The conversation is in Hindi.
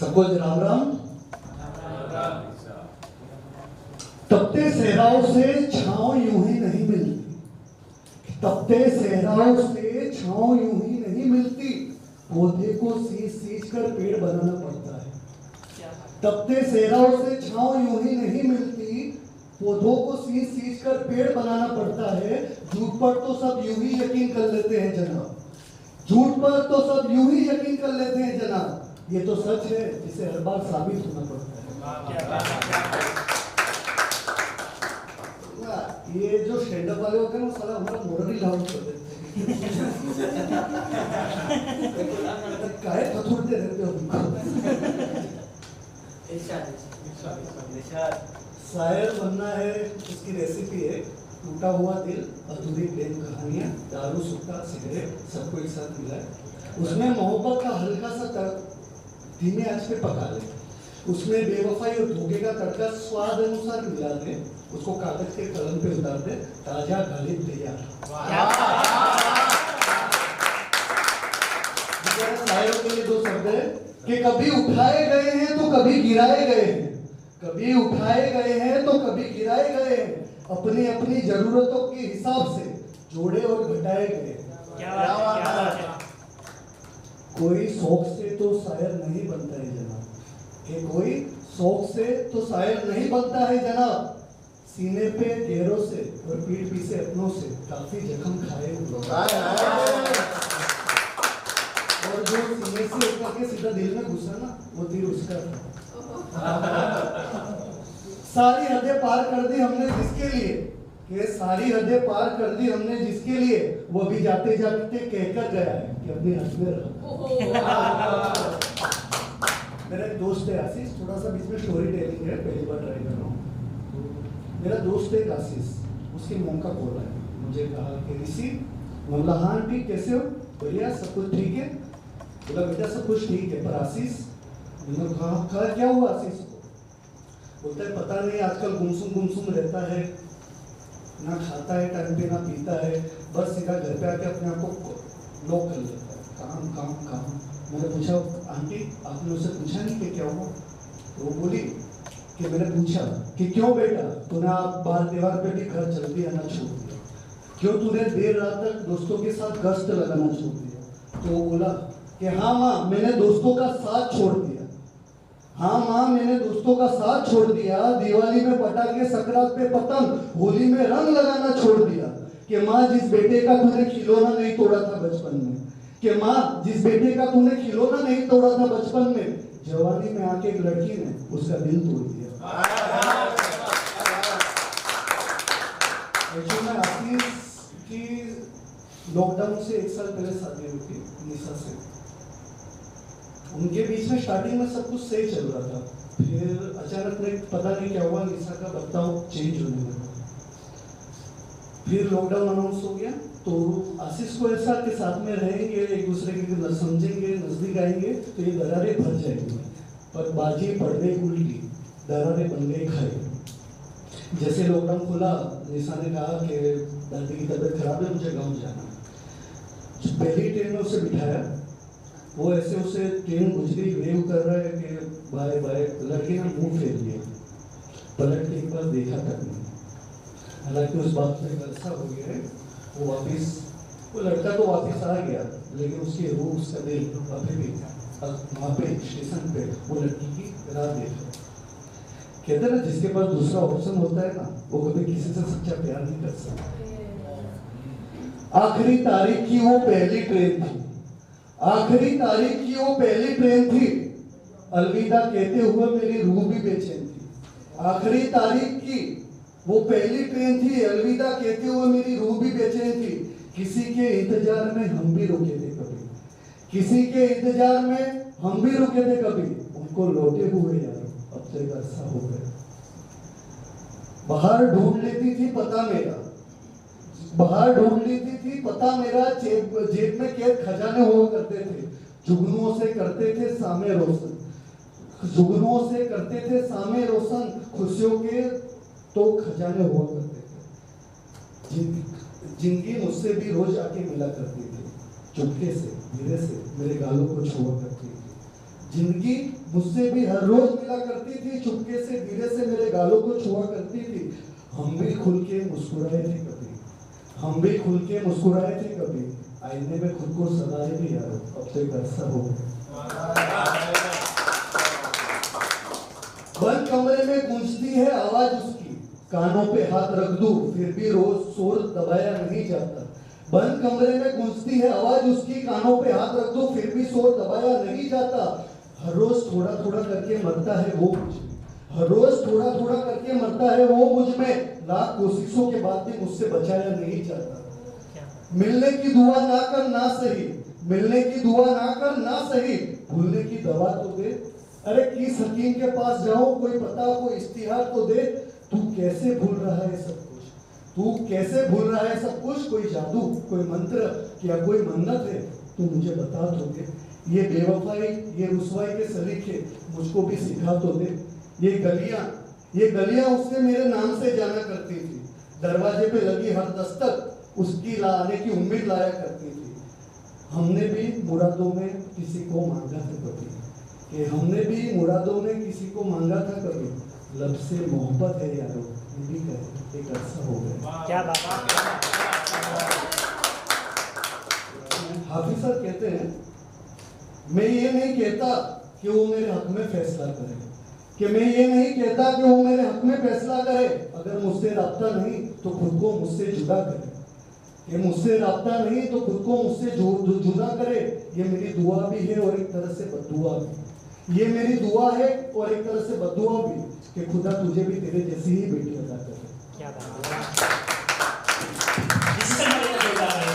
सबको राम राम। तपते सहराओं से छांव यूं ही नहीं मिलती, तपते सहराओं से छांव यूं ही नहीं मिलती, पौधे को सींच सींच कर पेड़ बनाना पड़ता है। तपते सहराओं से छांव यूं ही नहीं मिलती, पौधों को सींच सींच कर पेड़ बनाना पड़ता है। झूठ पर तो सब यूं ही यकीन कर लेते हैं जनाब, झूठ पर तो सब यूं ही यकीन कर लेते हैं जनाब, ये तो सच है जिसे हर बार साबित होना पड़ता है। ये जो स्टैंड अप वाले होते हैं वो साला हमारा मोरल ही लाउड कर देते हैं। काहे थथुड़ते रहते हो? शायर बनना है, उसकी रेसिपी है टूटा हुआ दिल, अधूरी प्रेम कहानियां, दारू सुट्टा सिगरेट सबको एक साथ मिला है। उसमें मोहब्बत का हल्का सा धीमे आंच पे पका ले, उसमें बेवफाई और धोखे का तड़का स्वाद अनुसार मिला दे, उसको कागज के कलम पे उतार दे, ताजा गालिब तैयार। शायरों के लिए दो शब्द है कि कभी उठाए गए हैं तो कभी गिराए गए हैं, कभी उठाए गए हैं तो कभी गिराए गए हैं, अपनी अपनी जरूरतों के हिसाब से जोड़े और घटाए गए। कोई शौक से तो शायर नहीं बनता है जनाब, कि कोई शौक से तो शायर नहीं बनता है जनाब, सीने पे गहरों से और पीठ पीछे अपनों से काफी जख्म खाए और जो सीने से उठा के सीधा दिल में घुसा ना, वो तीर उसका था। सारी हदें पार कर दी हमने जिसके लिए, ये सारी हदें पार कर दी हमने जिसके लिए, वो भी जाते जाते कहकर गया है कि अपनी हद में रहो। मेरा एक दोस्त है आशीष, थोड़ा सा बीच में स्टोरी टेलिंग है, पहली बार ट्राई कर रहा हूँ। मेरा दोस्त है आशीष, उसकी मॉम का कॉल है, मुझे कहा कि ऋषि, बोला हाँ आंटी कैसे हो? बढ़िया, सब कुछ ठीक है? बोला बेटा सब कुछ ठीक है, पर आशीष, मैंने कहा क्या हुआ आशीष को? बोलता है पता नहीं आजकल गुमसुम रहता है, ना खाता है टाइम पे ना पीता है, बस सीधा घर पे आके अपने आप को लॉक कर लेता है, काम काम काम। मैंने पूछा आंटी आपने उससे पूछा नहीं कि क्या हुआ? तो वो बोली कि मैंने पूछा कि क्यों बेटा तूने आप बार दीवार पे भी घर जल्दी आना छोड़ दिया, क्यों तूने देर रात तक दोस्तों के साथ गश्त लगाना छोड़ दिया? तो वो बोला कि हाँ माँ मैंने दोस्तों का साथ छोड़ दिया, हाँ माँ मैंने दोस्तों का साथ छोड़ दिया, दिवाली में पटाखे, सकरात पे पतंग, होली में रंग लगाना छोड़ दिया, कि माँ जिस बेटे का तूने खिलौना नहीं तोड़ा था बचपन में, कि माँ जिस बेटे का तूने खिलौना नहीं तोड़ा था बचपन में, जवानी में आके एक लड़की ने उसका दिल तोड़ दिया। में आशीष की लॉकडाउन से 1 साल पहले शादी हुई थी निशा से। उनके बीच में स्टार्टिंग में सब कुछ सही चल रहा था, फिर अचानक में पता नहीं क्या हुआ, निशा का बर्ताव चेंज होने लगा। फिर लॉकडाउन अनाउंस हो गया तो आशीष को ऐसा कि साथ में रहेंगे, एक दूसरे के समझेंगे, नजदीक आएंगे तो ये दरारें भर जाएंगी, पर बाजी पड़ गई उल्टी, दरारें बन गई खाई। जैसे लॉकडाउन खुला, निशा ने कहा कि दादी की तबीयत खराब है, मुझे गाँव जाना। पहली ट्रेन में उसे बिठाया, वो ऐसे उसे ट्रेन गुजरी वेव कर रहा है कि बाय बाय, लड़की ने मुंह फेर लिया, पलट के एक बार देखा तक नहीं। हालांकि उस बात में गलसा हो गया है, वो लड़का तो वापस आ गया, लेकिन उसकी रूह, उसका दिल अभी भी वहाँ पे स्टेशन पे वो लड़की की राह देख रहा है। कहते हैं ना जिसके पास दूसरा ऑप्शन होता है ना, वो कभी किसी से सच्चा प्यार नहीं कर सकता। आखिरी तारीख की वो पहली ट्रेन थी, आखिरी तारीख की वो पहली ट्रेन थी, अलविदा कहते हुए मेरी रूह भी बेचैन थी। आखिरी तारीख की वो पहली ट्रेन थी, अलविदा कहते हुए मेरी रूह भी बेचैन थी। किसी के इंतजार में हम भी रुके थे कभी, किसी के इंतजार में हम भी रुके थे कभी, उनको लौटे हुए यार अब तो एक अरसा हो गया। बाहर ढूंढ लेती थी पता मेरा, बाहर ढूंढ लेती थी पता मेरा, जेब में कैद खजाने हुआ करते थे, जुगनुओं से करते थे सामे रोशन, जुगनुओं से करते थे सामे रोशन, खुशियों के तो खजाने हुआ करते थे। जिंदगी मुझसे भी रोज आके मिला करती थी, चुपके से धीरे से मेरे गालों को छुआ करती थी। जिंदगी मुझसे भी हर रोज मिला करती थी, चुपके से धीरे से मेरे गालों को छुआ करती थी। हम भी खुल के मुस्कुराए थे कभी, हम भी खुल के मुस्कुराए थे कभी, आईने में खुद को सदाए भी यारो, अब तो एक अरसा हो गया। बंद कमरे में गूंजती है आवाज उसकी, कानों पे हाथ रख दूं फिर भी रोज शोर दबाया नहीं जाता। बंद कमरे में गूंजती है आवाज उसकी, कानों पे हाथ रख दूं फिर भी शोर दबाया नहीं जाता। हर रोज थोड़ा थोड़ा करके मरता है वो मुझ में, हर रोज थोड़ा थोड़ा करके मरता है वो मुझ में, लाख कोशिशों के बाद भी मुझसे बचाया नहीं जाता। मिलने की दुआ ना कर ना सही, मिलने की दुआ ना कर ना सही, भूलने की दवा तो दे। अरे किस हकीम के पास जाऊं, कोई पता कोई इश्तिहार तो दे। तू कैसे भूल रहा है सब कुछ, तू कैसे भूल रहा है सब कुछ, कोई जादू कोई मंत्र या कोई मन्नत है तू मुझे बता तो दे। ये बेवफाई ये रुसवाई के सलीके मुझको भी सिखा तो दे। ये गलियां उससे मेरे नाम से जाना करती थी, दरवाजे पे लगी हर दस्तक उसकी आने की उम्मीद लाया करती थी। हमने भी मुरादों में किसी को मांगा था कभी, कि हमने भी मुरादों में किसी को मांगा था कभी, लब से मोहब्बत है यारो, ये भी कहे एक अरसा हो गया। क्या बात। हाफिज सर कहते हैं, मैं ये नहीं कहता कि वो मेरे हक में फैसला करे, कि मैं ये नहीं कहता कि वो मेरे हक में फैसला करे, अगर मुझसे राब्ता नहीं तो खुद को मुझसे जुदा करे, कि मुझसे राब्ता नहीं तो खुद को मुझसे जुदा करे। ये मेरी दुआ भी है और एक तरह से बद्दुआ भी, ये मेरी दुआ है और एक तरह से बद्दुआ भी, कि खुदा तुझे भी तेरे जैसी ही बेटी अदा करे। क्या बात।